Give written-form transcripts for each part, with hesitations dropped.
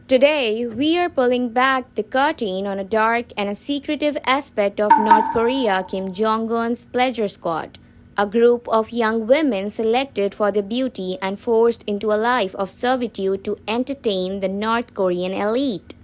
Today, we are pulling back the curtain on a dark and a secretive aspect of North Korea Kim Jong un's Pleasure Squad, a group of young women selected for their beauty and forced into a life of servitude to entertain the North Korean elite.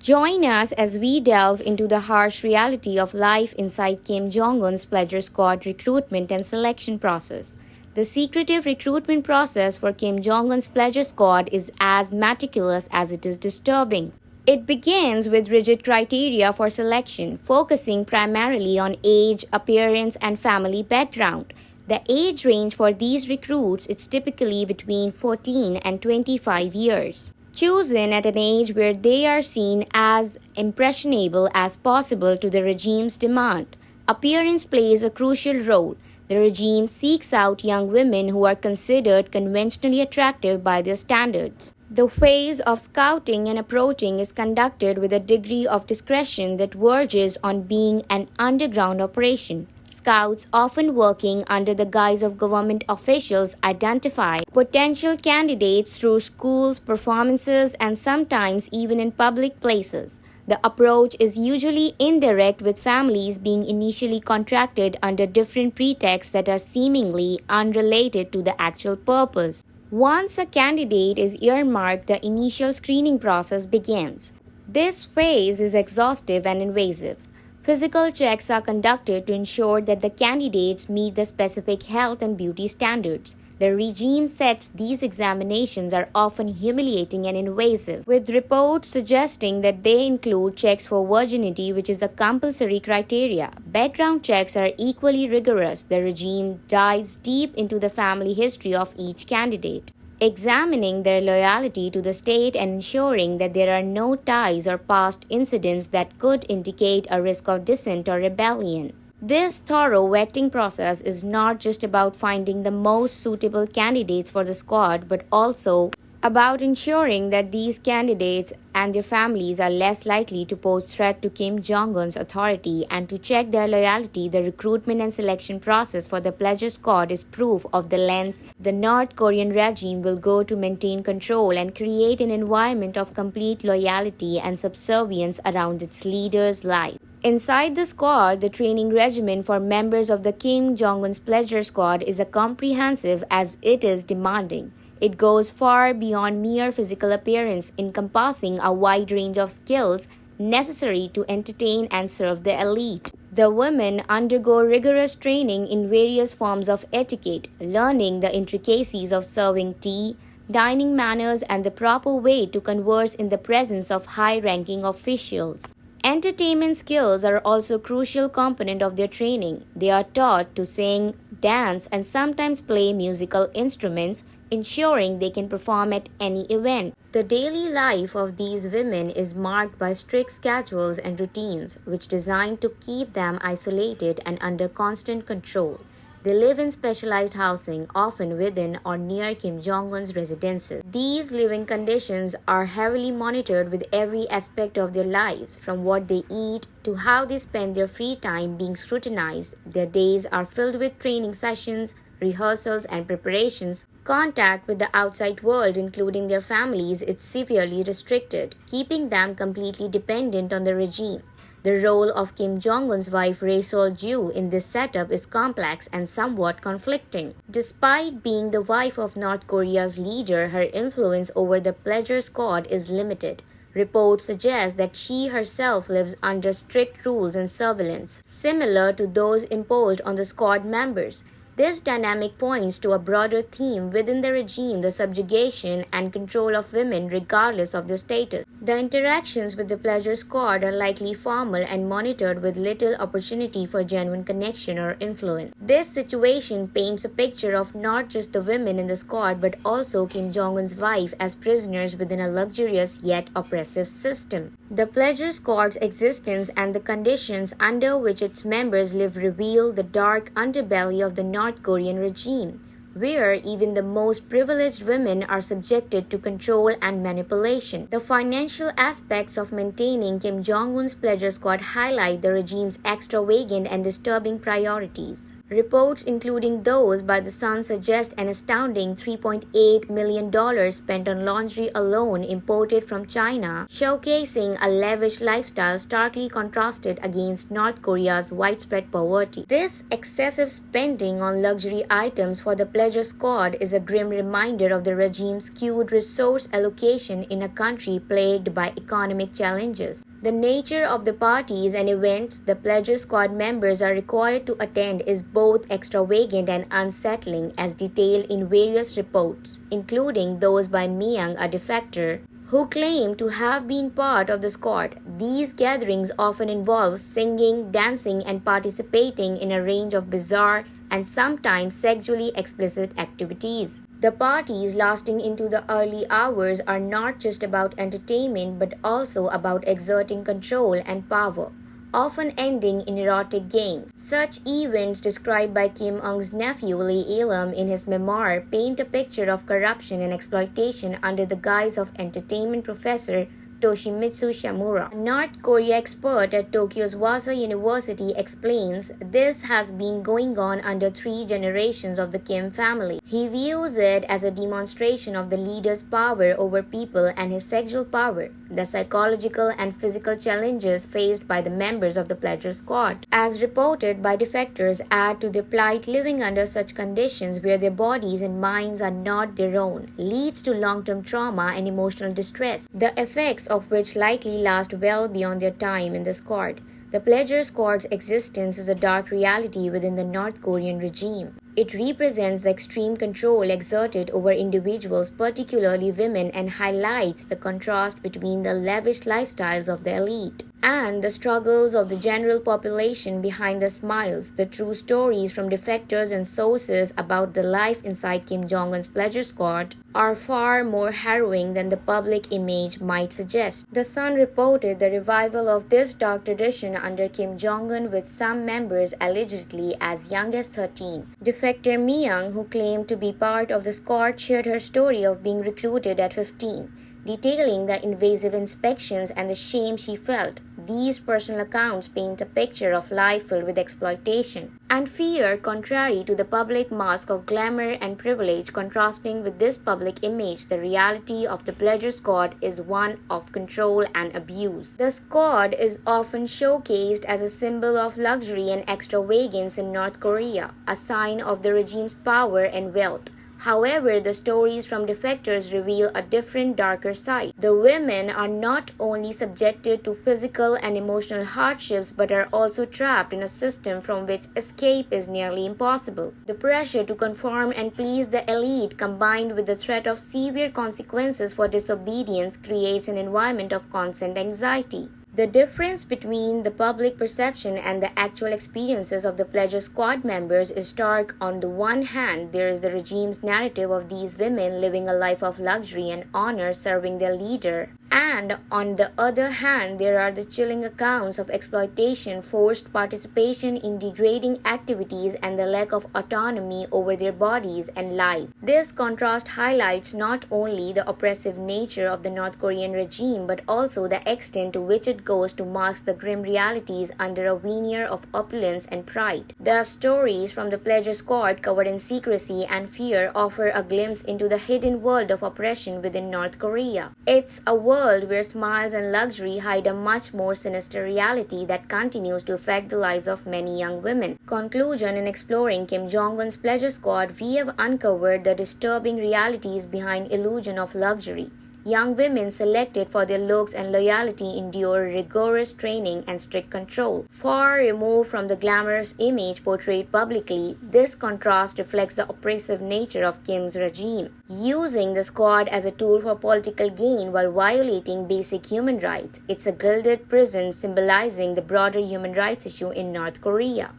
Join us as we delve into the harsh reality of life inside Kim Jong un's Pleasure Squad recruitment and selection process. The secretive recruitment process for Kim Jong un's Pleasure Squad is as meticulous as it is disturbing. It begins with rigid criteria for selection, focusing primarily on age, appearance, and family background. The age range for these recruits is typically between 14 and 25 years, chosen at an age where they are seen as impressionable as possible to the regime's demand. Appearance plays a crucial role. The regime seeks out young women who are considered conventionally attractive by their standards. The phase of scouting and approaching is conducted with a degree of discretion that verges on being an underground operation. Scouts, often working under the guise of government officials, identify potential candidates through schools, performances, and sometimes even in public places. The approach is usually indirect, with families being initially contracted under different pretexts that are seemingly unrelated to the actual purpose. Once a candidate is earmarked, the initial screening process begins. This phase is exhaustive and invasive. Physical checks are conducted to ensure that the candidates meet the specific health and beauty standards. The regime sets these examinations are often humiliating and invasive, with reports suggesting that they include checks for virginity, which is a compulsory criteria. Background checks are equally rigorous. The regime dives deep into the family history of each candidate, examining their loyalty to the state and ensuring that there are no ties or past incidents that could indicate a risk of dissent or rebellion. This thorough vetting process is not just about finding the most suitable candidates for the squad, but also about ensuring that these candidates and their families are less likely to pose threat to Kim Jong un's authority. And to check their loyalty, the recruitment and selection process for the Pleasure Squad is proof of the lengths the North Korean regime will go to maintain control and create an environment of complete loyalty and subservience around its leader's life. Inside the squad, the training regimen for members of the Kim Jong un's Pleasure Squad is as comprehensive as it is demanding. It goes far beyond mere physical appearance, encompassing a wide range of skills necessary to entertain and serve the elite. The women undergo rigorous training in various forms of etiquette, learning the intricacies of serving tea, dining manners, and the proper way to converse in the presence of high-ranking officials. Entertainment skills are also a crucial component of their training. They are taught to sing, dance, and sometimes play musical instruments, ensuring they can perform at any event. The daily life of these women is marked by strict schedules and routines, which are designed to keep them isolated and under constant control. They live in specialized housing, often within or near Kim Jong un's residences. These living conditions are heavily monitored, with every aspect of their lives, from what they eat to how they spend their free time, being scrutinized. Their days are filled with training sessions, rehearsals, and preparations. Contact with the outside world, including their families, is severely restricted, keeping them completely dependent on the regime. The role of Kim Jong un's wife Rae Sol-ju in this setup is complex and somewhat conflicting. Despite being the wife of North Korea's leader, her influence over the Pleasure Squad is limited. Reports suggest that she herself lives under strict rules and surveillance, similar to those imposed on the squad members. This dynamic points to a broader theme within the regime: the subjugation and control of women regardless of their status. The interactions with the Pleasure Squad are likely formal and monitored, with little opportunity for genuine connection or influence. This situation paints a picture of not just the women in the squad, but also Kim Jong un's wife as prisoners within a luxurious yet oppressive system. The Pleasure Squad's existence and the conditions under which its members live reveal the dark underbelly of the North Korean regime, where even the most privileged women are subjected to control and manipulation. The financial aspects of maintaining Kim Jong un's Pleasure Squad highlight the regime's extravagant and disturbing priorities. Reports, including those by The Sun, suggest an astounding $3.8 million spent on lingerie alone imported from China, showcasing a lavish lifestyle starkly contrasted against North Korea's widespread poverty. This excessive spending on luxury items for the Pleaure Squad is a grim reminder of the regime's skewed resource allocation in a country plagued by economic challenges. The nature of the parties and events the Pleaure Squad members are required to attend is both extravagant and unsettling, as detailed in various reports, including those by Myung, a defector, who claimed to have been part of the squad. These gatherings often involve singing, dancing, and participating in a range of bizarre and sometimes sexually explicit activities. The parties, lasting into the early hours, are not just about entertainment but also about exerting control and power, often ending in erotic games. Such events, described by Kim Eung's nephew Lee Il-hum in his memoir, paint a picture of corruption and exploitation under the guise of entertainment professor Toshimitsu Shamura. A North Korea expert at Tokyo's Wasa University explains this has been going on under 3 generations of the Kim family. He views it as a demonstration of the leader's power over people and his sexual power, the psychological and physical challenges faced by the members of the Pleaure Squad, as reported by defectors, add to their plight. Living under such conditions where their bodies and minds are not their own leads to long-term trauma and emotional distress, the effects of which likely last well beyond their time in the squad. The Pleaure Squad's existence is a dark reality within the North Korean regime. It represents the extreme control exerted over individuals, particularly women, and highlights the contrast between the lavish lifestyles of the elite and the struggles of the general population behind the smiles. The true stories from defectors and sources about the life inside Kim Jong-un's Pleaure Squad are far more harrowing than the public image might suggest. The Sun reported the revival of this dark tradition under Kim Jong-un, with some members allegedly as young as 13. Defector Myung, who claimed to be part of the squad, shared her story of being recruited at 15, detailing the invasive inspections and the shame she felt. These personal accounts paint a picture of life filled with exploitation and fear, contrary to the public mask of glamour and privilege. Contrasting with this public image, the reality of the Pleaure Squad is one of control and abuse. The squad is often showcased as a symbol of luxury and extravagance in North Korea, a sign of the regime's power and wealth. However, the stories from defectors reveal a different, darker side. The women are not only subjected to physical and emotional hardships but are also trapped in a system from which escape is nearly impossible. The pressure to conform and please the elite, combined with the threat of severe consequences for disobedience, creates an environment of constant anxiety. The difference between the public perception and the actual experiences of the Pleaure Squad members is stark. On the one hand, there is the regime's narrative of these women living a life of luxury and honor, serving their leader. And on the other hand, there are the chilling accounts of exploitation, forced participation in degrading activities, and the lack of autonomy over their bodies and lives. This contrast highlights not only the oppressive nature of the North Korean regime but also the extent to which it goes to mask the grim realities under a veneer of opulence and pride. The stories from the Pleaure Squad, covered in secrecy and fear, offer a glimpse into the hidden world of oppression within North Korea. It's a world where smiles and luxury hide a much more sinister reality that continues to affect the lives of many young women. Conclusion: in exploring Kim Jong-un's Pleaure Squad, we have uncovered the disturbing realities behind illusion of luxury. Young women selected for their looks and loyalty endure rigorous training and strict control. Far removed from the glamorous image portrayed publicly, this contrast reflects the oppressive nature of Kim's regime, using the squad as a tool for political gain while violating basic human rights. It's a gilded prison symbolizing the broader human rights issue in North Korea.